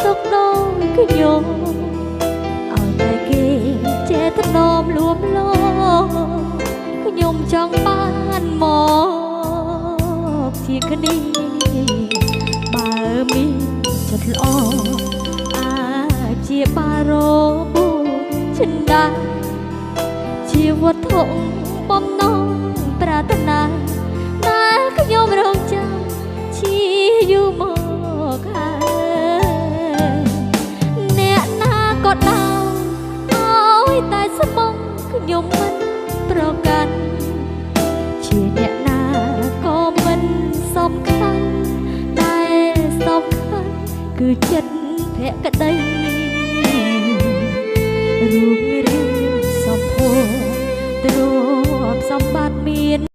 ទុកដូចខ្ញុំឲ្យតែគេចេះថ្នមលួមលោខ្ញុំចង់បានមកជាគ្នាបើមានចិត្តល្អអាចជាបារោបុចិនដាជាវត្ថុបំណងប្រាថ្នាដែលខ្ញុំរងចាំជាយូរមកហើយអ្នកណាក៏ដោយឲ្យតែស្មងខ្ញុំមិនប្រកាន់ជាអ្នកណាក៏មិនសំខាន់តែសំខាន់គឺចិត្តភក្តីរូបរាងសម្ផស្សទ្រព្យសម្បត្តិមាន